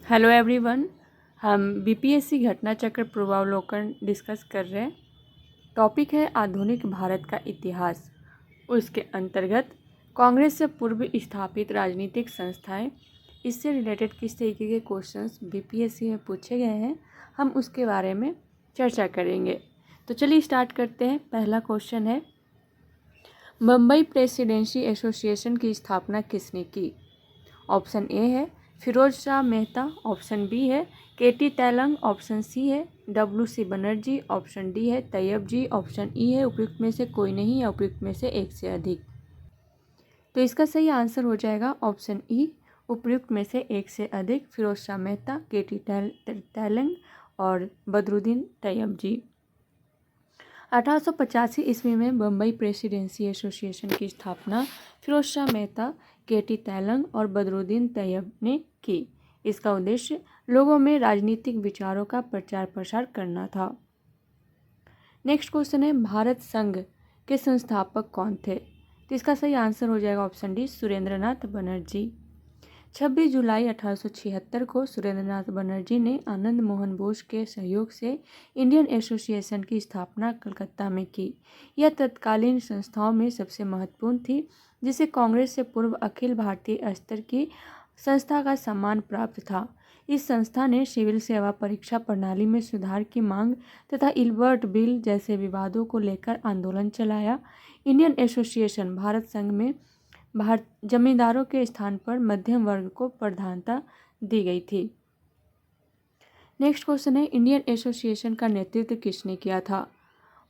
Hello everyone. हम BPSC घटना चक्र पूर्वावलोकन डिस्कस कर रहे हैं। टॉपिक है आधुनिक भारत का इतिहास। उसके अंतर्गत कांग्रेस से पूर्व स्थापित राजनीतिक संस्थाएं, इससे रिलेटेड किस तरीके के क्वेश्चंस बीपीएससी में पूछे गए हैं, हम उसके बारे में चर्चा करेंगे। तो चलिए स्टार्ट करते हैं। पहला क्वेश्चन है, मुंबई प्रेसिडेंसी एसोसिएशन की स्थापना किसने की? ऑप्शन ए है फिरोज शाह मेहता, ऑप्शन बी है केटी तैलंग, ऑप्शन सी है WC बनर्जी, ऑप्शन डी है तैयब जी, ऑप्शन ई है उपयुक्त में से कोई नहीं या उपयुक्त में से एक से अधिक। तो इसका सही आंसर हो जाएगा ऑप्शन ई, उपयुक्त में से एक से अधिक, फिरोज शाह मेहता, केटी तैलंग और बदरुद्दीन तैयब जी। 1885 ईस्वी में बम्बई प्रेसिडेंसी एसोसिएशन की स्थापना फिरोज शाह मेहता, केटी तैलंग और बदरुद्दीन तैयब ने की। इसका उद्देश्य लोगों में राजनीतिक विचारों का प्रचार प्रसार करना था। नेक्स्ट क्वेश्चन है, भारत संघ के संस्थापक कौन थे? तो इसका सही आंसर हो जाएगा ऑप्शन डी, सुरेंद्रनाथ बनर्जी। 26 जुलाई 1876 को सुरेंद्रनाथ बनर्जी ने आनंद मोहन बोस के सहयोग से इंडियन एसोसिएशन की स्थापना कलकत्ता में की। यह तत्कालीन संस्थाओं में सबसे महत्वपूर्ण थी, जिसे कांग्रेस से पूर्व अखिल भारतीय स्तर की संस्था का सम्मान प्राप्त था। इस संस्था ने सिविल सेवा परीक्षा प्रणाली में सुधार की मांग तथा इल्बर्ट बिल जैसे विवादों को लेकर आंदोलन चलाया। इंडियन एसोसिएशन भारत संघ में जमींदारों के स्थान पर मध्यम वर्ग को प्रधानता दी गई थी। नेक्स्ट क्वेश्चन है, इंडियन एसोसिएशन का नेतृत्व किसने किया था?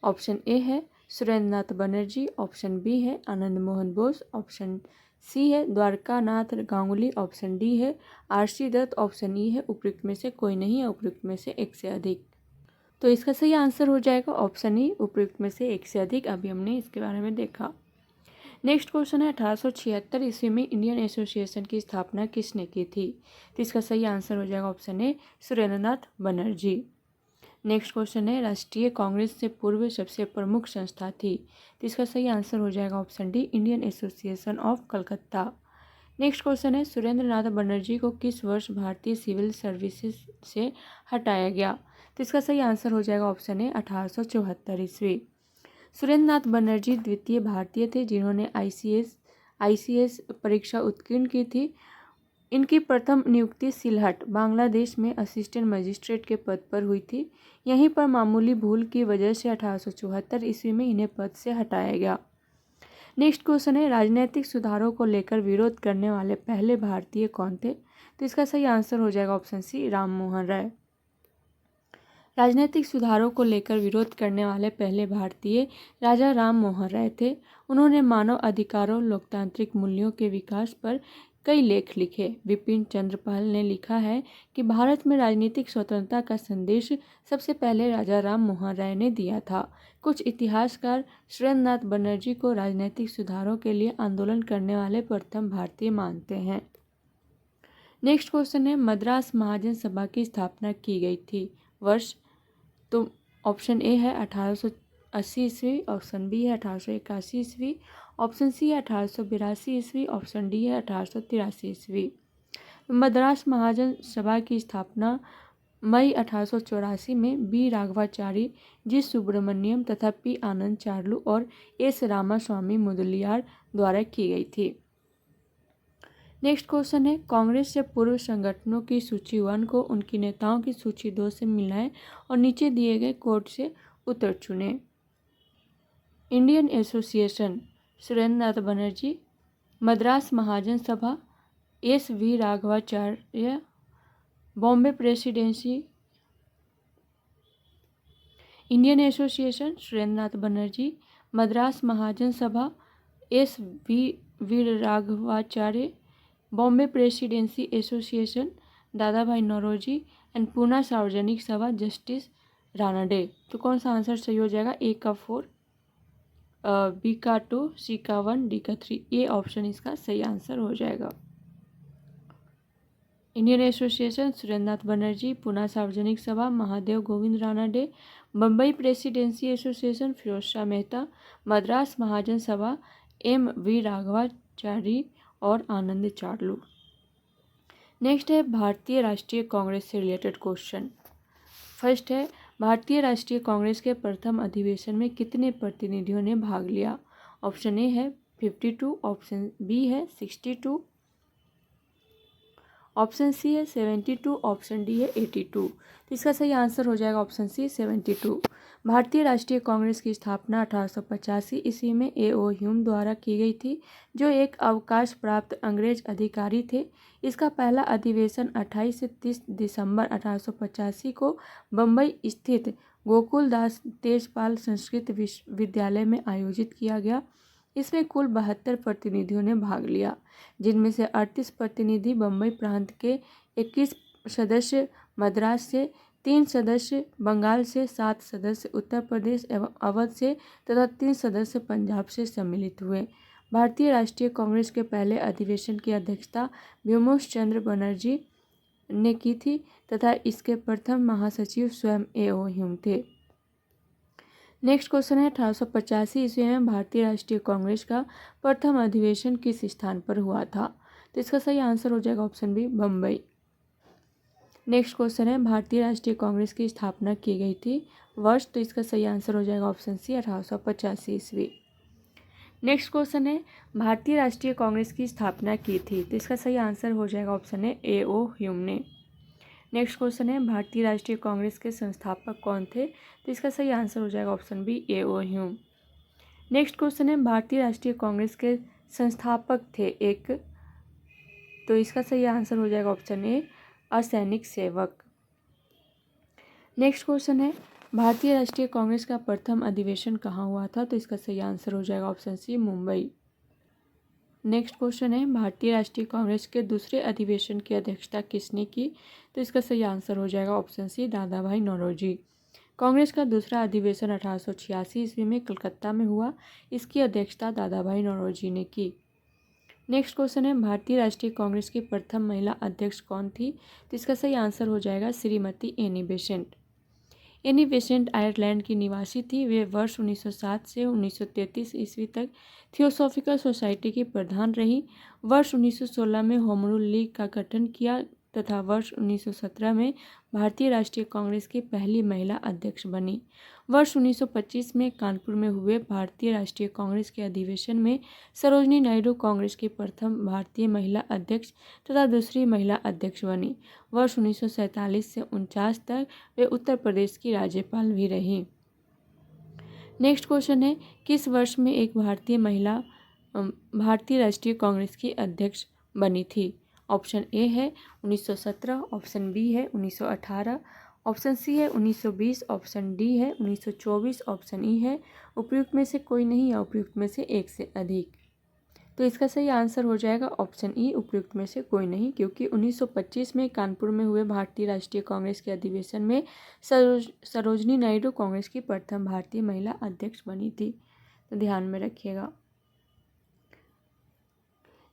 ऑप्शन ए है सुरेंद्रनाथ बनर्जी, ऑप्शन बी है आनंद मोहन बोस, ऑप्शन सी है द्वारकानाथ गांगुली, ऑप्शन डी है RC दत्त, ऑप्शन ई है उपयुक्त में से कोई नहीं या उपयुक्त में से एक से अधिक। तो इसका सही आंसर हो जाएगा ऑप्शन ई, उपयुक्त में से एक से अधिक। अभी हमने इसके बारे में देखा। नेक्स्ट क्वेश्चन है, 1876 ईस्वी में इंडियन एसोसिएशन की स्थापना किसने की थी? तो इसका सही आंसर हो जाएगा option A, Surendranath Banerjee. Next question है, राष्ट्रीय कांग्रेस से पूर्व सबसे प्रमुख संस्था थी? तो इसका सही आंसर हो जाएगा option D, Indian association of Calcutta. Next question है, सुरेंद्रनाथ बनर्जी को किस वर्ष भारतीय सिविल सर्विसेज से हटाया गया? तो इसका सही आंसर हो जाएगा ऑप्शन ए, 1874 ईस्वी। सुरेंद्रनाथ बनर्जी द्वितीय भारतीय थे जिन्होंने ICS परीक्षा उत्तीर्ण की थी। इनकी प्रथम नियुक्ति सिलहट, बांग्लादेश में असिस्टेंट मजिस्ट्रेट के पद पर हुई थी। यहीं पर मामूली भूल की वजह से 1874 ईस्वी में इन्हें पद से हटाया गया। नेक्स्ट क्वेश्चन है, राजनीतिक सुधारों को लेकर विरोध करने वाले पहले भारतीय कौन थे? तो इसका सही आंसर हो जाएगा ऑप्शन सी, राम मोहन राय। राजनीतिक सुधारों को लेकर विरोध करने वाले पहले भारतीय राजा राम मोहन राय थे। उन्होंने मानव अधिकारों, लोकतांत्रिक मूल्यों के विकास पर कई लेख लिखे। विपिन चंद्र पाल ने लिखा है कि भारत में राजनीतिक स्वतंत्रता का संदेश सबसे पहले राजा राम मोहन राय ने दिया था। कुछ इतिहासकार सुरेंद्रनाथ बनर्जी को राजनीतिक सुधारों के लिए आंदोलन करने वाले प्रथम भारतीय मानते हैं। नेक्स्ट क्वेश्चन है, मद्रास महाजन सभा की स्थापना की गई थी वर्ष? तो ऑप्शन ए है 1880 ईस्वी, ऑप्शन बी है 1881 ईस्वी, ऑप्शन सी है 1882 ईस्वी, ऑप्शन डी है 1883 ईस्वी। मद्रास महाजन सभा की स्थापना मई 1884 में बी राघवाचारी, जी सुब्रमण्यम तथा पी आनंद चार्लू और एस रामास्वामी मुदलियार द्वारा की गई थी। नेक्स्ट क्वेश्चन है, कांग्रेस से पूर्व संगठनों की सूची 1 को उनकी नेताओं की सूची 2 से मिलाएं और नीचे दिए गए कोड से उत्तर चुनें। Indian Association Surendranath Banerjee, Madras Mahajan Sabha SV Raghavacharya, Bombay Presidency. Indian Association Surendranath Banerjee, Madras Mahajan Sabha SV Raghavacharya, Bombay Presidency Association Dada Bhai Naoroji and Poona सार्वजनिक सभा जस्टिस रानाडे। तो कौन सा आंसर सही हो जाएगा? ए का 4, बी का 2, सी का 1, डी का 3। ये ऑप्शन इसका सही आंसर हो जाएगा। इंडियन एसोसिएशन सुरेंद्रनाथ बनर्जी, पूना सार्वजनिक सभा महादेव गोविंद रानाडे, बम्बई प्रेसिडेंसी एसोसिएशन फिरोज शाह मेहता, मद्रास महाजन सभा MV राघवाचारी और आनंद चार्लू। नेक्स्ट है भारतीय राष्ट्रीय कांग्रेस से रिलेटेड क्वेश्चन। फर्स्ट है, भारतीय राष्ट्रीय कांग्रेस के प्रथम अधिवेशन में कितने प्रतिनिधियों ने भाग लिया? ऑप्शन ए है 52, ऑप्शन बी है 62, ऑप्शन सी है 72, ऑप्शन डी है 82। तो इसका सही आंसर हो जाएगा ऑप्शन सी 72। भारतीय राष्ट्रीय कांग्रेस की स्थापना 1885 ईस्वी में A.O. ह्यूम द्वारा की गई थी, जो एक अवकाश प्राप्त अंग्रेज अधिकारी थे। इसका पहला अधिवेशन 28 से 30 दिसंबर 1885 को बम्बई स्थित गोकुलदास तेजपाल संस्कृत विश्वविद्यालय में आयोजित किया गया। इसमें कुल 72 प्रतिनिधियों ने भाग लिया, जिनमें से 38 प्रतिनिधि बम्बई प्रांत के, 21 सदस्य मद्रास से, 3 सदस्य बंगाल से, 7 सदस्य उत्तर प्रदेश एवं अवध से तथा 3 सदस्य पंजाब से सम्मिलित हुए। भारतीय राष्ट्रीय कांग्रेस के पहले अधिवेशन की अध्यक्षता व्योमकेश चंद्र बनर्जी ने की थी तथा इसके प्रथम महासचिव स्वयं A.O. ह्यूम थे। नेक्स्ट क्वेश्चन है, 1885 ईस्वी में भारतीय राष्ट्रीय कांग्रेस का प्रथम अधिवेशन किस स्थान पर हुआ था? तो इसका सही आंसर हो जाएगा option B Bombay. Next question है, भारतीय राष्ट्रीय कांग्रेस की स्थापना की गई थी वर्ष? तो इसका सही आंसर हो जाएगा ऑप्शन सी 1885 ईस्वी। नेक्स्ट क्वेश्चन है, भारतीय राष्ट्रीय कांग्रेस की स्थापना की थी? तो इसका सही आंसर हो जाएगा ऑप्शन है A.O. ह्यूम ने। नेक्स्ट क्वेश्चन है, भारतीय राष्ट्रीय कांग्रेस के संस्थापक कौन थे? तो इसका सही आंसर हो जाएगा option B A.O. Hume. Next question है, भारतीय राष्ट्रीय कांग्रेस के संस्थापक थे एक, तो इसका सही आंसर हो जाएगा ऑप्शन ए असैनिक सेवक। नेक्स्ट क्वेश्चन है, भारतीय राष्ट्रीय कांग्रेस का प्रथम अधिवेशन कहाँ हुआ था? तो इसका सही आंसर हो जाएगा option C Mumbai. Next question है, भारतीय राष्ट्रीय कांग्रेस के दूसरे अधिवेशन की अध्यक्षता किसने की? तो इसका सही आंसर हो जाएगा ऑप्शन सी दादा भाई नौरोजी। कांग्रेस का दूसरा अधिवेशन 1886 ईस्वी में कलकत्ता में हुआ। इसकी अध्यक्षता दादा भाई नौरोजी ने की। नेक्स्ट क्वेश्चन है, भारतीय राष्ट्रीय कांग्रेस की प्रथम महिला अध्यक्ष कौन थी? तो इसका सही आंसर हो जाएगा Shrimati Annie Besant. Annie Besant Ireland की निवासी थी। वे वर्ष 1907 से 1933 ईस्वी तक थियोसॉफिकल सोसाइटी की प्रधान रही। वर्ष 1916 में होम रूल लीग का गठन किया तथा वर्ष 1917 में भारतीय राष्ट्रीय कांग्रेस की पहली महिला अध्यक्ष बनी। वर्ष 1925 में कानपुर में हुए भारतीय राष्ट्रीय कांग्रेस के अधिवेशन में सरोजिनी नायडू कांग्रेस की प्रथम भारतीय महिला अध्यक्ष तथा दूसरी महिला अध्यक्ष बनी। वर्ष 1947 से 49 तक वे उत्तर प्रदेश की राज्यपाल भी रहीं। नेक्स्ट क्वेश्चन है, किस वर्ष में एक भारतीय महिला भारतीय राष्ट्रीय कांग्रेस की अध्यक्ष बनी थी? ऑप्शन ए है 1917, ऑप्शन बी है 1918, ऑप्शन सी है 1920, ऑप्शन डी है 1924, ऑप्शन ई है उपयुक्त में से कोई नहीं या उपयुक्त में से एक से अधिक। तो इसका सही आंसर हो जाएगा ऑप्शन ई उपयुक्त में से कोई नहीं, क्योंकि 1925 में कानपुर में हुए भारतीय राष्ट्रीय कांग्रेस के अधिवेशन में सरोजिनी नायडू कांग्रेस की प्रथम भारतीय महिला अध्यक्ष बनी थी। तो ध्यान में रखिएगा।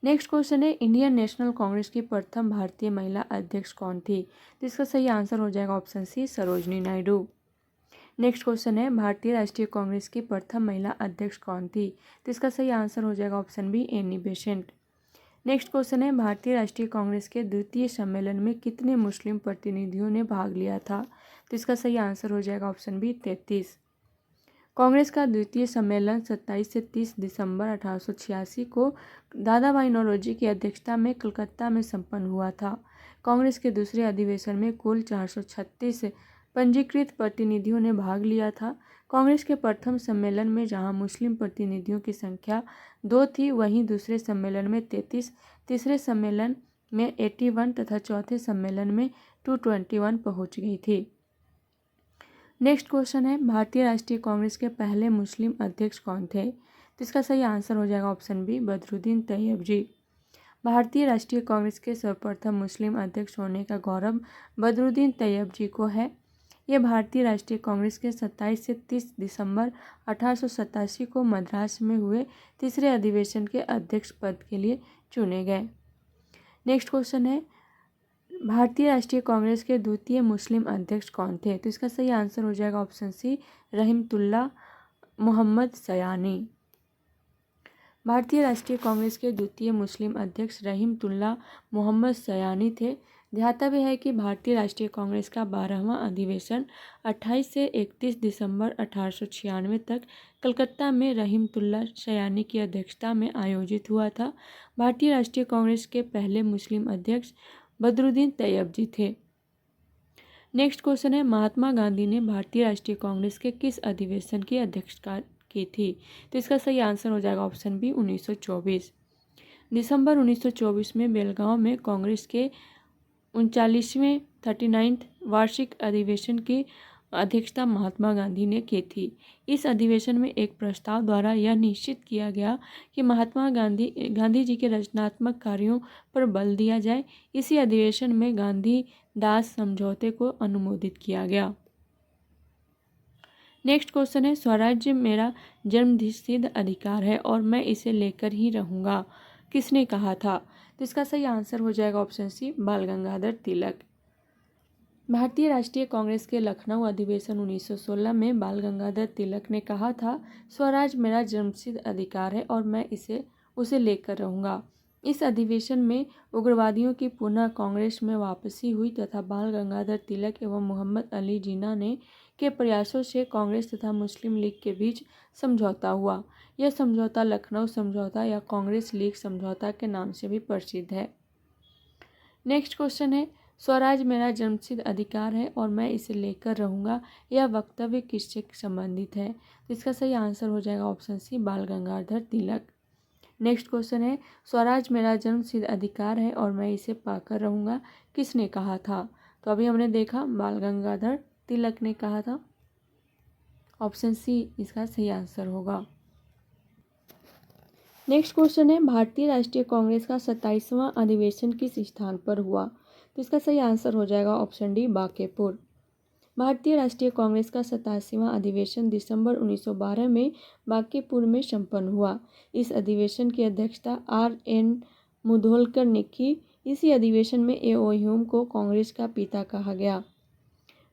नेक्स्ट क्वेश्चन है, इंडियन नेशनल कांग्रेस की प्रथम भारतीय महिला अध्यक्ष कौन थी? तो इसका सही आंसर हो जाएगा option C Sarojini Naidu. Next question है, भारतीय राष्ट्रीय कांग्रेस की प्रथम महिला अध्यक्ष कौन थी? तो इसका सही आंसर हो जाएगा option be Annie Besant. Next question है, भारतीय राष्ट्रीय कांग्रेस के द्वितीय सम्मेलन में कितने मुस्लिम प्रतिनिधियों ने भाग लिया था? तो इसका सही आंसर हो जाएगा ऑप्शन बी 33। कांग्रेस का द्वितीय सम्मेलन 27 से 30 दिसंबर 1886 को दादा भाई नौरोजी की अध्यक्षता में कलकत्ता में संपन्न हुआ था। कांग्रेस के दूसरे अधिवेशन में कुल 436 पंजीकृत प्रतिनिधियों ने भाग लिया था। कांग्रेस के प्रथम सम्मेलन में जहां मुस्लिम प्रतिनिधियों की संख्या 2 थी, वहीं दूसरे सम्मेलन में 33, तीसरे सम्मेलन में 81 तथा चौथे सम्मेलन में 221 पहुंच गई थी। नेक्स्ट क्वेश्चन है, भारतीय राष्ट्रीय कांग्रेस के पहले मुस्लिम अध्यक्ष कौन थे? तो इसका सही आंसर हो जाएगा ऑप्शन बी बदरुद्दीन तैयब जी। भारतीय राष्ट्रीय कांग्रेस के सर्वप्रथम मुस्लिम अध्यक्ष होने का गौरव बदरुद्दीन तैयब जी को है। ये भारतीय राष्ट्रीय कांग्रेस के 27 से 30 दिसंबर 1887 को मद्रास में हुए तीसरे अधिवेशन के अध्यक्ष पद के लिए चुने गए। नेक्स्ट क्वेश्चन है, भारतीय राष्ट्रीय कांग्रेस के द्वितीय मुस्लिम अध्यक्ष कौन थे? तो इसका सही आंसर हो जाएगा ऑप्शन सी रहमतुल्लाह मोहम्मद सयानी। भारतीय राष्ट्रीय कांग्रेस के द्वितीय मुस्लिम अध्यक्ष रहीमतुल्लाह मोहम्मद सयानी थे। ध्यातव्य है कि भारतीय राष्ट्रीय कांग्रेस का 12वां अधिवेशन 28 से 31 दिसंबर 1896 तक कलकत्ता में रहीमतुल्लाह सयानी की अध्यक्षता में आयोजित हुआ था। भारतीय राष्ट्रीय कांग्रेस के पहले मुस्लिम अध्यक्ष बदरुद्दीन तैयब जी थे। नेक्स्ट क्वेश्चन है, महात्मा गांधी ने भारतीय राष्ट्रीय कांग्रेस के किस अधिवेशन की अध्यक्षता की थी? तो इसका सही आंसर हो जाएगा ऑप्शन बी 1924। दिसंबर 1924 में बेलगांव में कांग्रेस के 39वें 39th वार्षिक अधिवेशन की अध्यक्षता महात्मा गांधी ने की थी। इस अधिवेशन में एक प्रस्ताव द्वारा यह निश्चित किया गया कि महात्मा गांधी जी के रचनात्मक कार्यों पर बल दिया जाए। इसी अधिवेशन में गांधी दास समझौते को अनुमोदित किया गया। नेक्स्ट क्वेश्चन है, स्वराज्य मेरा जन्मसिद्ध अधिकार है और मैं इसे लेकर ही रहूँगा, किसने कहा था? तो इसका सही आंसर हो जाएगा ऑप्शन सी बाल गंगाधर तिलक। भारतीय राष्ट्रीय कांग्रेस के लखनऊ अधिवेशन 1916 में बाल गंगाधर तिलक ने कहा था, स्वराज मेरा जन्मसिद्ध अधिकार है और मैं उसे लेकर रहूँगा। इस अधिवेशन में उग्रवादियों की पुनः कांग्रेस में वापसी हुई तथा बाल गंगाधर तिलक एवं मोहम्मद अली जिन्ना के प्रयासों से कांग्रेस तथा मुस्लिम लीग के बीच समझौता हुआ। यह समझौता लखनऊ समझौता या कांग्रेस लीग समझौता के नाम से भी प्रसिद्ध है। नेक्स्ट क्वेश्चन है, स्वराज मेरा जन्मसिद्ध अधिकार है और मैं इसे लेकर रहूँगा, यह वक्तव्य किससे संबंधित है? तो इसका सही आंसर हो जाएगा ऑप्शन सी बाल गंगाधर तिलक। नेक्स्ट क्वेश्चन है, स्वराज मेरा जन्मसिद्ध अधिकार है और मैं इसे पाकर रहूँगा, किसने कहा था? तो अभी हमने देखा बाल गंगाधर तिलक ने कहा था। ऑप्शन सी इसका सही आंसर होगा। नेक्स्ट क्वेश्चन है, भारतीय राष्ट्रीय कांग्रेस का 27वां अधिवेशन किस स्थान पर हुआ? तो इसका सही आंसर हो जाएगा ऑप्शन डी बांकेपुर। भारतीय राष्ट्रीय कांग्रेस का 87वां अधिवेशन दिसंबर 1912 में बांकेपुर में संपन्न हुआ। इस अधिवेशन की अध्यक्षता R.N. मुधोलकर ने की। इसी अधिवेशन में A.O. ह्यूम को कांग्रेस का पिता कहा गया।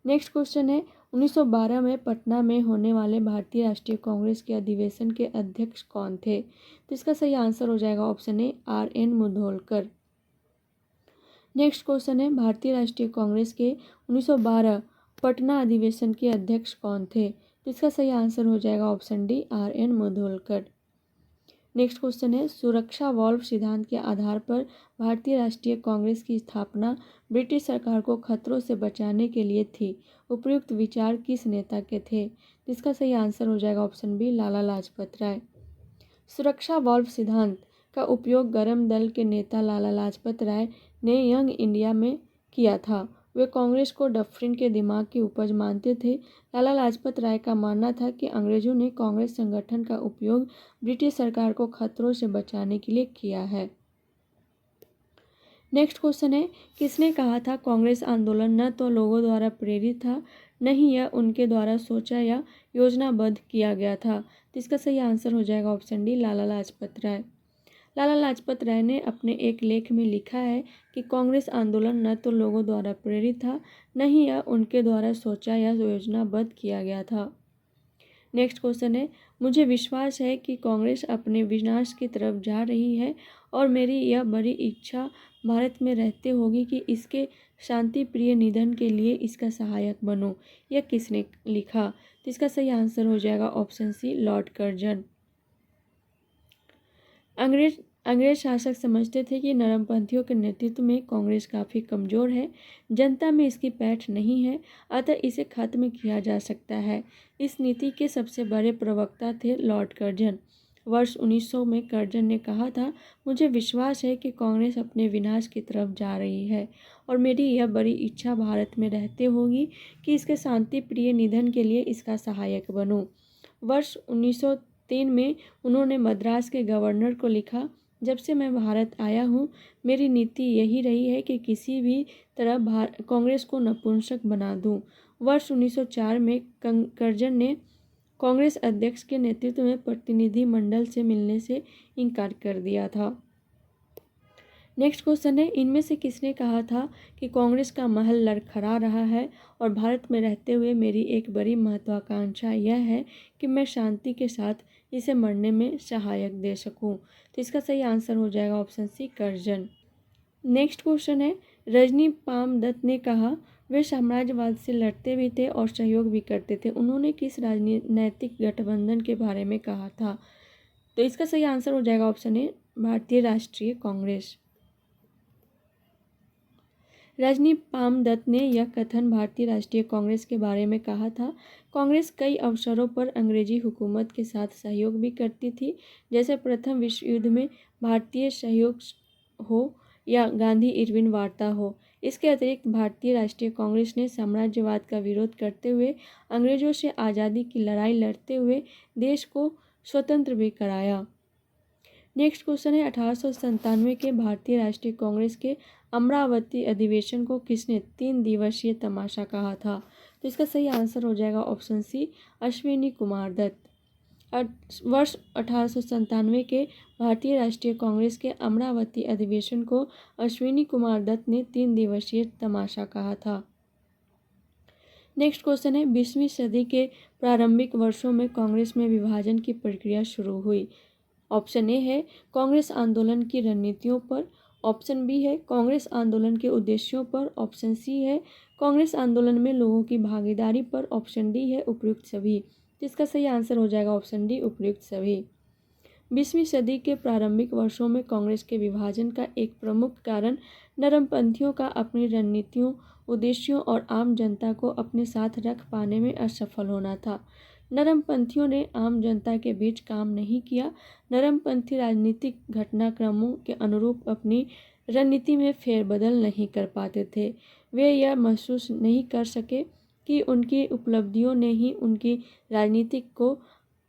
नेक्स्ट क्वेश्चन है, 1912 में पटना में होने वाले भारतीय राष्ट्रीय कांग्रेस के अधिवेशन के अध्यक्ष कौन थे? तो इसका सही आंसर हो जाएगा option A R.N. Mudholkar. Next question है, भारतीय राष्ट्रीय कांग्रेस के 1912 पटना अधिवेशन के अध्यक्ष कौन थे? तो इसका सही आंसर हो जाएगा option D R.N. Mudholkar. Next question है, सुरक्षा वॉल्व सिद्धांत के आधार पर भारतीय राष्ट्रीय कांग्रेस की स्थापना ब्रिटिश सरकार को खतरों से बचाने के लिए थी। उपयुक्त विचार किस नेता के थे? इसका सही आंसर हो जाएगा ऑप्शन बी लाला लाजपत राय। सुरक्षा वॉल्व सिद्धांत का उपयोग गरम दल के नेता लाला लाजपत राय ने यंग इंडिया में किया था। वे कांग्रेस को डफरिन के दिमाग की उपज मानते थे। लाला लाजपत राय का मानना था कि अंग्रेजों ने कांग्रेस संगठन का उपयोग ब्रिटिश सरकार को खतरों से बचाने के लिए किया है। नेक्स्ट क्वेश्चन है, किसने कहा था कांग्रेस आंदोलन न तो लोगों द्वारा प्रेरित था, न ही यह उनके द्वारा सोचा या योजनाबद्ध किया गया था? तो इसका सही आंसर हो जाएगा ऑप्शन डी लाला लाजपत राय। लाला लाजपत राय ने अपने एक लेख में लिखा है कि कांग्रेस आंदोलन न तो लोगों द्वारा प्रेरित था, न ही यह उनके द्वारा सोचा या योजनाबद्ध किया गया था। नेक्स्ट क्वेश्चन है, मुझे विश्वास है कि कांग्रेस अपने विनाश की तरफ जा रही है और मेरी यह बड़ी इच्छा भारत में रहते होगी कि इसके शांति प्रिय निधन के लिए इसका सहायक बनूं। यह किसने लिखा? तो इसका सही आंसर हो जाएगा ऑप्शन सी लॉर्ड कर्जन। अंग्रेज शासक समझते थे कि नरमपंथियों के नेतृत्व में कांग्रेस काफ़ी कमज़ोर है, जनता में इसकी पैठ नहीं है, अतः इसे खत्म किया जा सकता है। इस नीति के सबसे बड़े प्रवक्ता थे लॉर्ड कर्जन। वर्ष 1900 में कर्जन ने कहा था, मुझे विश्वास है कि कांग्रेस अपने विनाश की तरफ जा रही है और मेरी यह बड़ी इच्छा भारत में रहते होगी कि इसके शांति प्रिय निधन के लिए इसका सहायक बनूं। वर्ष 1903 में उन्होंने मद्रास के गवर्नर को लिखा, जब से मैं भारत आया हूँ मेरी नीति यही रही है कि किसी भी तरह कांग्रेस को नपुंसक बना दूँ। वर्ष 1904 में कर्जन ने कांग्रेस अध्यक्ष के नेतृत्व में प्रतिनिधि मंडल से मिलने से इनकार कर दिया था। नेक्स्ट क्वेश्चन है, इनमें से किसने कहा था कि कांग्रेस का महल लड़खड़ा रहा है और भारत में रहते हुए मेरी एक बड़ी महत्वाकांक्षा यह है कि मैं शांति के साथ इसे मरने में सहायक दे सकूं। तो इसका सही आंसर हो जाएगा option C, Curzon. Next question है, रजनी पामदत्त ने कहा वे साम्राज्यवाद से लड़ते भी थे और सहयोग भी करते थे। उन्होंने किस राजनीतिक गठबंधन के बारे में कहा था? तो इसका सही आंसर हो जाएगा ऑप्शन ए, भारतीय राष्ट्रीय कांग्रेस। रजनी पामदत्त ने यह कथन भारतीय राष्ट्रीय कांग्रेस के बारे में कहा था। कांग्रेस कई अवसरों पर अंग्रेजी हुकूमत के साथ सहयोग भी करती थी, जैसे प्रथम विश्व युद्ध में भारतीय सहयोग हो या गांधी इरविन वार्ता हो। इसके अतिरिक्त भारतीय राष्ट्रीय कांग्रेस ने साम्राज्यवाद का विरोध करते हुए अंग्रेजों से आज़ादी की लड़ाई लड़ते हुए देश को स्वतंत्र भी कराया। नेक्स्ट क्वेश्चन है, 1897 के भारतीय राष्ट्रीय कांग्रेस के अमरावती अधिवेशन को किसने 3 दिवसीय तमाशा कहा था? तो इसका सही आंसर हो जाएगा ऑप्शन सी, अश्विनी कुमार दत्त। वर्ष 1897 के भारतीय राष्ट्रीय कांग्रेस के अमरावती अधिवेशन को अश्विनी कुमार दत्त ने 3 दिवसीय तमाशा कहा था। नेक्स्ट क्वेश्चन है, 20वीं सदी के प्रारंभिक वर्षों में कांग्रेस में विभाजन की प्रक्रिया शुरू हुई। ऑप्शन ए है कांग्रेस आंदोलन की रणनीतियों पर, ऑप्शन बी है कांग्रेस आंदोलन के उद्देश्यों पर, ऑप्शन सी है कांग्रेस आंदोलन में लोगों की भागीदारी पर, ऑप्शन डी है उपयुक्त सभी। इसका सही आंसर हो जाएगा ऑप्शन डी, उपयुक्त सभी। 20वीं सदी के प्रारंभिक वर्षों में कांग्रेस के विभाजन का एक प्रमुख कारण नरमपंथियों का अपनी रणनीतियों, उद्देश्यों और आम जनता को अपने साथ रख पाने में असफल होना था। नरमपंथियों ने आम जनता के बीच काम नहीं किया। नरमपंथी राजनीतिक घटनाक्रमों के अनुरूप अपनी रणनीति में फेरबदल नहीं कर पाते थे। वे यह महसूस नहीं कर सके कि उनकी उपलब्धियों ने ही उनकी राजनीति को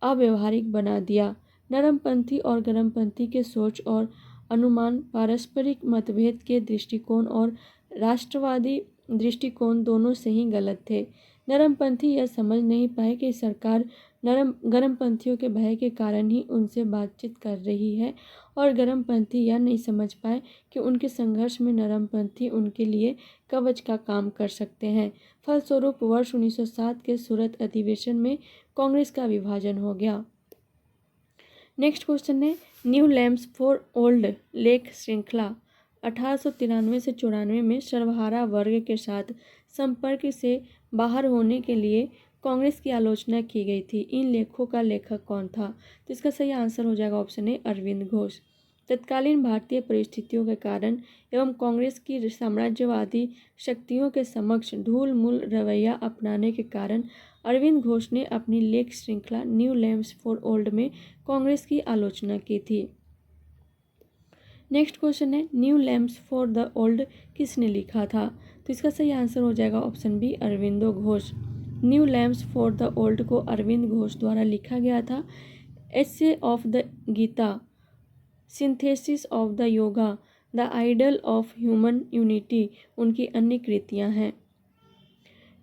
अव्यवहारिक बना दिया। नरमपंथी और गरमपंथी के सोच और अनुमान, पारस्परिक मतभेद के दृष्टिकोण और राष्ट्रवादी दृष्टिकोण दोनों से ही गलत थे। नरमपंथी यह समझ नहीं पाए कि सरकार गरमपंथियों के भय के कारण ही उनसे बातचीत कर रही है, और गरमपंथी यह नहीं समझ पाए कि उनके संघर्ष में नरमपंथी उनके लिए कवच का काम कर सकते हैं। फलस्वरूप वर्ष 1907 के सूरत अधिवेशन में कांग्रेस का विभाजन हो गया। नेक्स्ट क्वेश्चन है, New Lamps for old lake श्रृंखला 1893 से 94 में सर्वहारा वर्ग के साथ संपर्क से बाहर होने के लिए कांग्रेस की आलोचना की गई थी। इन लेखों का लेखक कौन था? तो इसका सही आंसर हो जाएगा ऑप्शन ए, अरविंद घोष। तत्कालीन भारतीय परिस्थितियों के कारण एवं कांग्रेस की साम्राज्यवादी शक्तियों के समक्ष ढूल मूल रवैया अपनाने के कारण अरविंद घोष ने अपनी लेख श्रृंखला न्यू लैम्प्स फॉर ओल्ड में कांग्रेस की आलोचना की थी। नेक्स्ट क्वेश्चन है, New Lamps for the Old किसने लिखा था? तो इसका सही आंसर हो जाएगा option B, Aurobindo Ghosh. New Lamps for the Old को अरविंद घोष द्वारा लिखा गया था। Essay of the Gita, synthesis of the Yoga, the ideal of human unity उनकी अन्य कृतियां हैं।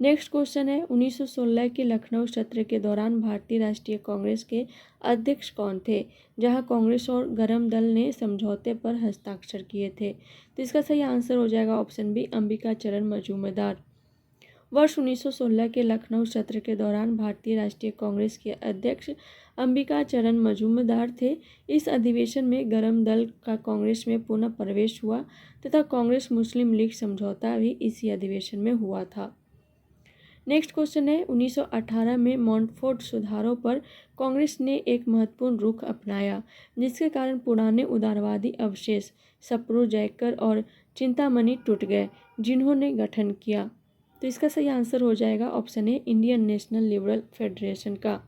नेक्स्ट क्वेश्चन है, 1916 के लखनऊ सत्र के दौरान भारतीय राष्ट्रीय कांग्रेस के अध्यक्ष कौन थे, जहां कांग्रेस और गरम दल ने समझौते पर हस्ताक्षर किए थे? तो इसका सही आंसर हो जाएगा ऑप्शन बी, अंबिका चरण मजूमदार। वर्ष 1916 के लखनऊ सत्र के दौरान भारतीय राष्ट्रीय कांग्रेस के अध्यक्ष अंबिका चरण मजूमदार थे। इस अधिवेशन में गरम दल का कांग्रेस में पुनः प्रवेश हुआ तथा कांग्रेस मुस्लिम लीग समझौता भी इसी अधिवेशन में हुआ था। नेक्स्ट क्वेश्चन है, 1918 में मॉन्टफोर्ट सुधारों पर कांग्रेस ने एक महत्वपूर्ण रुख अपनाया, जिसके कारण पुराने उदारवादी अवशेष सप्रू, जयकर और चिंतामणि टूट गए, जिन्होंने गठन किया। तो इसका सही आंसर हो जाएगा option A, Indian national liberal federation का।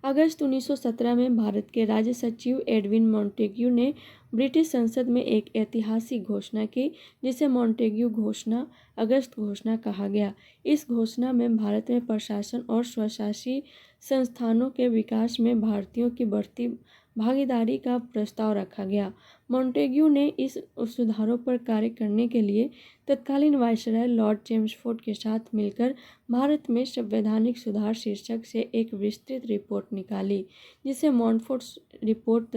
अगस्त 1917 में भारत के राज्य सचिव एडविन मॉन्टेग्यू ने ब्रिटिश संसद में एक ऐतिहासिक घोषणा की, जिसे मॉन्टेग्यू घोषणा, अगस्त घोषणा कहा गया। इस घोषणा में भारत में प्रशासन और स्वशासी संस्थानों के विकास में भारतीयों की बढ़ती भागीदारी का प्रस्ताव रखा गया। मॉन्टेग्यू ने इस सुधारों पर कार्य करने के लिए तत्कालीन वायसराय लॉर्ड चेम्सफोर्ड के साथ मिलकर भारत में संवैधानिक सुधार शीर्षक से एक विस्तृत रिपोर्ट निकाली, जिसे मॉन्टफोर्ट रिपोर्ट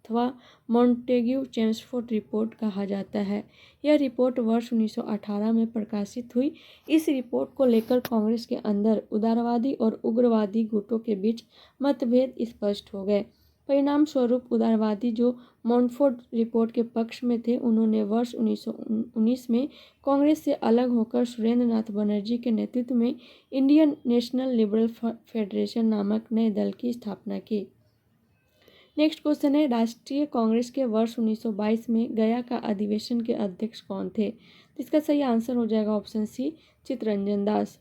अथवा मॉन्टेग्यू चेम्सफोर्ड रिपोर्ट कहा जाता है। यह रिपोर्ट वर्ष 1918 में प्रकाशित हुई। इस रिपोर्ट को लेकर कांग्रेस के अंदर उदारवादी और उग्रवादी गुटों के बीच मतभेद स्पष्ट हो गए। परिणाम स्वरूप उदारवादी जो मॉन्टफोर्ड रिपोर्ट के पक्ष में थे, उन्होंने वर्ष 1919 में कांग्रेस से अलग होकर सुरेंद्र नाथ बनर्जी के नेतृत्व में इंडियन नेशनल लिबरल फेडरेशन नामक नए दल की स्थापना की। नेक्स्ट क्वेश्चन है, राष्ट्रीय कांग्रेस के वर्ष 1922 में गया का अधिवेशन के अध्यक्ष कौन थे? इसका सही आंसर हो जाएगा ऑप्शन सी, चित्तरंजन दास।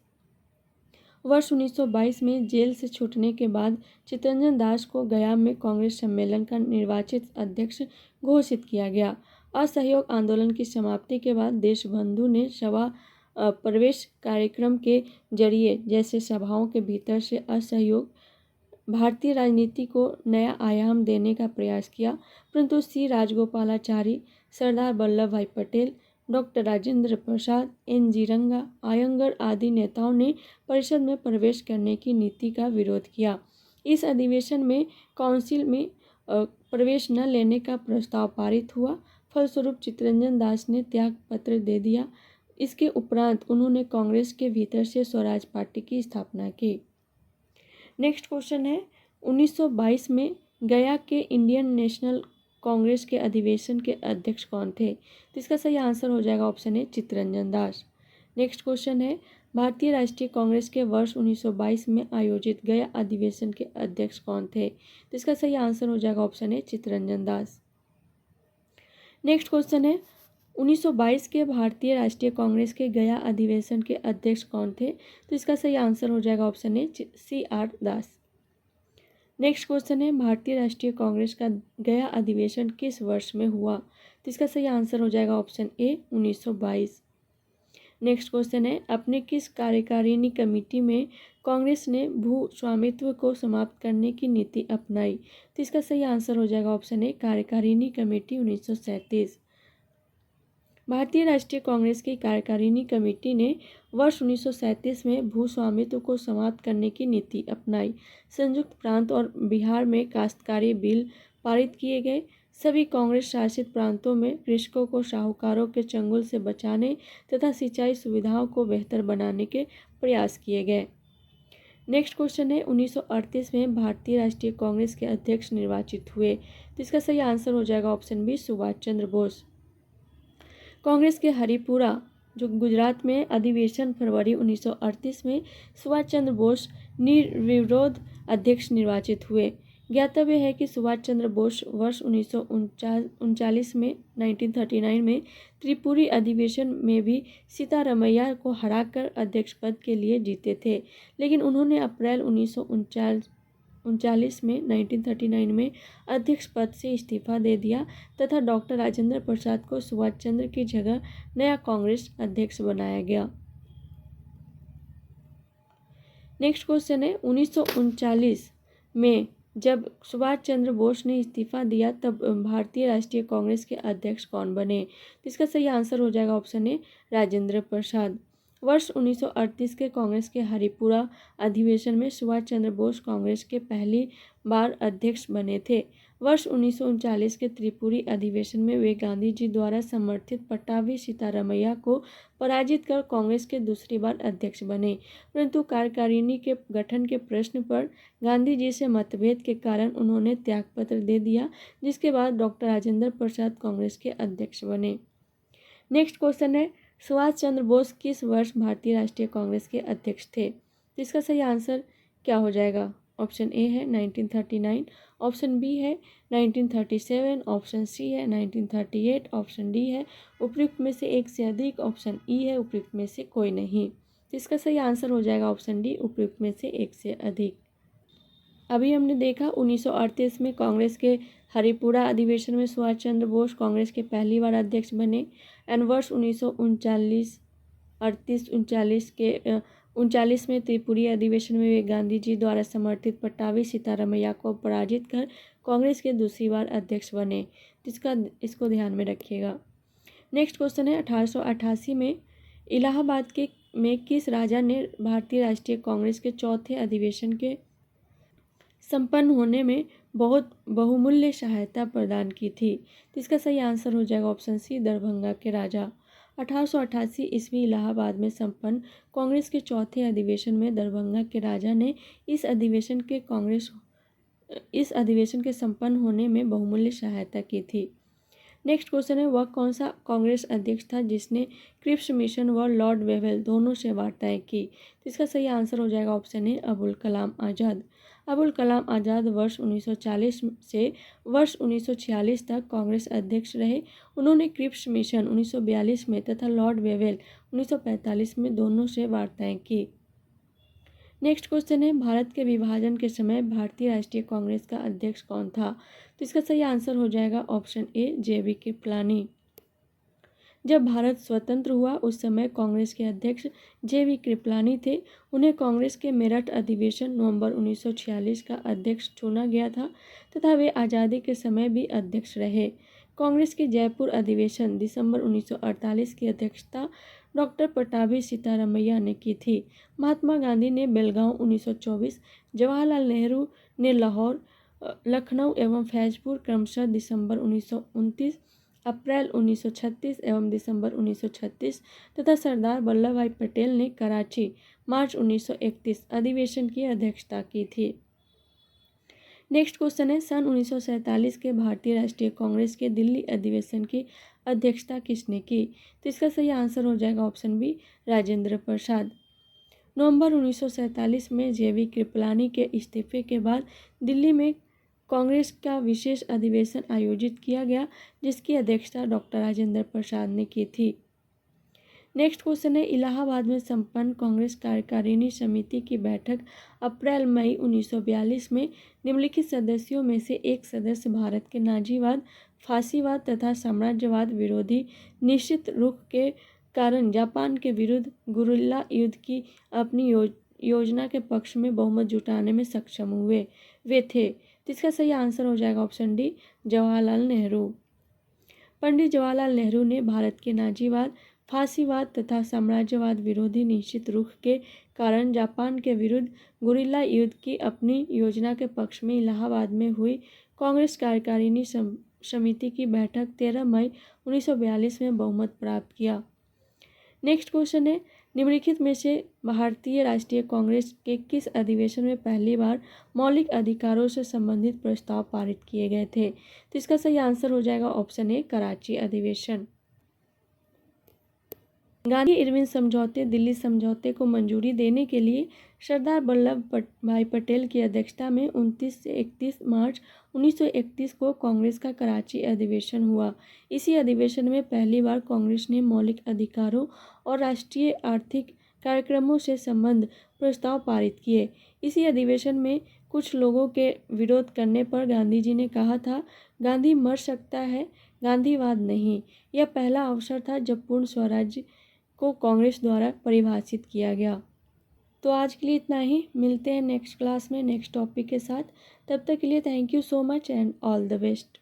वर्ष 1922 में जेल से छूटने के बाद चित्तरंजन दास को गया में कांग्रेस सम्मेलन का निर्वाचित अध्यक्ष घोषित किया गया। असहयोग आंदोलन की समाप्ति के बाद देशबंधु ने सभा प्रवेश कार्यक्रम के जरिए जैसे सभाओं के भीतर से असहयोग भारतीय राजनीति को नया आयाम देने का प्रयास किया, परंतु सी राजगोपालाचारी, सरदार वल्लभ भाई पटेल, डॉक्टर राजेंद्र प्रसाद, एन.जी. रंगा, आयंगर आदि नेताओं ने परिषद में प्रवेश करने की नीति का विरोध किया। इस अधिवेशन में काउंसिल में प्रवेश न लेने का प्रस्ताव पारित हुआ। फलस्वरूप चित्तरंजन दास ने त्याग पत्र दे दिया। इसके उपरांत उन्होंने कांग्रेस के भीतर से स्वराज पार्टी की स्थापना की। नेक्स्ट क्वेश्चन है, 1922 में गया के इंडियन नेशनल कांग्रेस के अधिवेशन के अध्यक्ष कौन थे? तो इसका सही आंसर हो जाएगा option A, Chittaranjan Das. Next question है, भारतीय राष्ट्रीय कांग्रेस के वर्ष 1922 में आयोजित गया अधिवेशन के अध्यक्ष कौन थे? तो इसका सही आंसर हो जाएगा option A, Chittaranjan Das. Next question है, 1922 के भारतीय राष्ट्रीय कांग्रेस के गया अधिवेशन के अध्यक्ष कौन थे? तो इसका सही आंसर हो जाएगा option A, CR. Das. Next question है, भारतीय राष्ट्रीय कांग्रेस का गया अधिवेशन किस वर्ष में हुआ? तो इसका सही आंसर हो जाएगा ऑप्शन ए, 1922। नेक्स्ट क्वेश्चन है, अपने किस कार्यकारिणी कमेटी में कांग्रेस ने भू स्वामित्व को समाप्त करने की नीति अपनाई? तो इसका सही आंसर हो जाएगा ऑप्शन ए, कार्यकारिणी कमेटी 1937। भारतीय राष्ट्रीय कांग्रेस की कार्यकारिणी कमेटी ने वर्ष 1937 में भू स्वामित्व को समाप्त करने की नीति अपनाई। संयुक्त प्रांत और बिहार में काश्तकारी बिल पारित किए गए। सभी कांग्रेस शासित प्रांतों में कृषकों को साहूकारों के चंगुल से बचाने तथा सिंचाई सुविधाओं को बेहतर बनाने के प्रयास किए गए। नेक्स्ट क्वेश्चन है, 1938 में भारतीय राष्ट्रीय कांग्रेस के अध्यक्ष निर्वाचित हुए। तो इसका सही आंसर हो जाएगा ऑप्शन बी, सुभाष चंद्र बोस। कांग्रेस के हरिपुरा जो गुजरात में अधिवेशन फरवरी 1938 में सुभाष चंद्र बोस निर्विरोध अध्यक्ष निर्वाचित हुए। ज्ञातव्य है कि सुभाष चंद्र बोस वर्ष 1939 में 1939 में त्रिपुरी अधिवेशन में भी सीतारमैया को हराकर अध्यक्ष पद के लिए जीते थे, लेकिन उन्होंने अप्रैल 1939 में 1939 में अध्यक्ष पद से इस्तीफा दे दिया तथा डॉक्टर राजेंद्र प्रसाद को सुभाष चंद्र की जगह नया कांग्रेस अध्यक्ष बनाया गया। नेक्स्ट क्वेश्चन है, 1939 में जब सुभाष चंद्र बोस ने इस्तीफा दिया तब भारतीय राष्ट्रीय कांग्रेस के अध्यक्ष कौन बने? तो इसका सही आंसर हो जाएगा ऑप्शन ए, राजेंद्र प्रसाद। वर्ष 1938 के कांग्रेस के हरिपुरा अधिवेशन में सुभाष चंद्र बोस कांग्रेस के पहली बार अध्यक्ष बने थे। वर्ष 1939 के त्रिपुरी अधिवेशन में वे गांधी जी द्वारा समर्थित पट्टाभी सीतारमैया को पराजित कर कांग्रेस के दूसरी बार अध्यक्ष बने, परंतु कार्यकारिणी के गठन के प्रश्न पर गांधी जी से मतभेद के कारण उन्होंने त्यागपत्र दे दिया, जिसके बाद डॉक्टर राजेंद्र प्रसाद कांग्रेस के अध्यक्ष बने। नेक्स्ट क्वेश्चन है, सुभाष चंद्र बोस किस वर्ष भारतीय राष्ट्रीय कांग्रेस के अध्यक्ष थे? तो इसका सही आंसर क्या हो जाएगा? ऑप्शन ए है 1939, ऑप्शन बी है 1937, ऑप्शन सी है 1938, ऑप्शन डी है उपयुक्त में से एक से अधिक, ऑप्शन ई है उपयुक्त में से कोई नहीं। तो इसका सही आंसर हो जाएगा ऑप्शन डी, उपयुक्त में से एक से अधिक। अभी हमने देखा 1938 में कांग्रेस के हरिपुरा अधिवेशन में सुभाष चंद्र बोस कांग्रेस के पहली बार अध्यक्ष बने एंड वर्ष 1939 में त्रिपुरी अधिवेशन में वे गांधी जी द्वारा समर्थित पट्टाभी सीतारमैया को पराजित कर कांग्रेस के दूसरी बार अध्यक्ष बने। इसको ध्यान में रखिएगा। नेक्स्ट क्वेश्चन है, 1888 में इलाहाबाद में किस राजा ने भारतीय राष्ट्रीय कांग्रेस के चौथे अधिवेशन के संपन्न होने में बहुत बहुमूल्य सहायता प्रदान की थी। तो इसका सही आंसर हो जाएगा ऑप्शन सी, दरभंगा के राजा। 1888 ईस्वी इलाहाबाद में संपन्न कांग्रेस के चौथे अधिवेशन में दरभंगा के राजा ने इस अधिवेशन के संपन्न होने में बहुमूल्य सहायता की थी। नेक्स्ट क्वेश्चन है, वह कौन सा कांग्रेस अध्यक्ष था जिसने क्रिप्स मिशन व लॉर्ड वेवेल दोनों से वार्ताएं की? तो इसका सही आंसर हो जाएगा ऑप्शन ए, अबुल कलाम आज़ाद। अबुल कलाम आज़ाद वर्ष 1940 से वर्ष 1946 तक कांग्रेस अध्यक्ष रहे। उन्होंने क्रिप्स मिशन 1942 में तथा लॉर्ड वेवेल 1945 में दोनों से वार्ताएं की। नेक्स्ट क्वेश्चन है, भारत के विभाजन के समय भारतीय राष्ट्रीय कांग्रेस का अध्यक्ष कौन था? तो इसका सही आंसर हो जाएगा ऑप्शन ए, जे.बी. कृपलानी। जब भारत स्वतंत्र हुआ उस समय कांग्रेस के अध्यक्ष जे.बी. कृपलानी थे। उन्हें कांग्रेस के मेरठ अधिवेशन नवंबर 1946 का अध्यक्ष चुना गया था तथा वे आज़ादी के समय भी अध्यक्ष रहे। कांग्रेस के जयपुर अधिवेशन दिसंबर 1948 की अध्यक्षता डॉक्टर पट्टाभी सीतारामैया ने की थी। महात्मा गांधी ने बेलगांव 1924, जवाहरलाल नेहरू ने लाहौर, लखनऊ एवं फैजपुर क्रमशः दिसंबर 1929, अप्रैल 1936 एवं दिसंबर 1936 तथा सरदार वल्लभ भाई पटेल ने कराची मार्च 1931 अधिवेशन की अध्यक्षता की थी। नेक्स्ट क्वेश्चन है, सन 1947 के भारतीय राष्ट्रीय कांग्रेस के दिल्ली अधिवेशन की अध्यक्षता किसने की? तो इसका सही आंसर हो जाएगा ऑप्शन बी, राजेंद्र प्रसाद। नवंबर 1947 में जे.बी. कृपलानी के इस्तीफे के बाद दिल्ली में कांग्रेस का विशेष अधिवेशन आयोजित किया गया जिसकी अध्यक्षता डॉक्टर राजेंद्र प्रसाद ने की थी। नेक्स्ट क्वेश्चन है, इलाहाबाद में संपन्न कांग्रेस कार्यकारिणी समिति की बैठक अप्रैल मई 1942 में निम्नलिखित सदस्यों में से एक सदस्य भारत के नाजीवाद, फासीवाद तथा साम्राज्यवाद विरोधी निश्चित रुख के कारण जापान के विरुद्ध गुरिल्ला युद्ध की अपनी योजना के पक्ष में बहुमत जुटाने में सक्षम हुए। वे थे, तो इसका सही आंसर हो जाएगा ऑप्शन डी, जवाहरलाल नेहरू। पंडित जवाहरलाल नेहरू ने भारत के नाजीवाद, फासीवाद तथा साम्राज्यवाद विरोधी निश्चित रुख के कारण जापान के विरुद्ध गुरिल्ला युद्ध की अपनी योजना के पक्ष में इलाहाबाद में हुई कांग्रेस कार्यकारिणी समिति की बैठक 13 मई 1942 में बहुमत प्राप्त किया। नेक्स्ट क्वेश्चन है, निम्नलिखित में से भारतीय राष्ट्रीय कांग्रेस के किस अधिवेशन में पहली बार मौलिक अधिकारों से संबंधित प्रस्ताव पारित किए गए थे? तो इसका सही आंसर हो जाएगा ऑप्शन ए, कराची अधिवेशन। गांधी इरविन समझौते दिल्ली समझौते को मंजूरी देने के लिए सरदार वल्लभ भाई पटेल की अध्यक्षता में 29 से 31 मार्च 1931 को कांग्रेस का कराची अधिवेशन हुआ। इसी अधिवेशन में पहली बार कांग्रेस ने मौलिक अधिकारों और राष्ट्रीय आर्थिक कार्यक्रमों से संबंध प्रस्ताव पारित किए। इसी अधिवेशन में कुछ लोगों के विरोध करने पर गांधी जी ने कहा था, गांधी मर सकता है, गांधीवाद नहीं। यह पहला अवसर था जब पूर्ण स्वराज्य को कांग्रेस द्वारा परिभाषित किया गया। तो आज के लिए इतना ही, मिलते हैं नेक्स्ट क्लास में नेक्स्ट टॉपिक के साथ। तब तक के लिए thank you so much and all the best.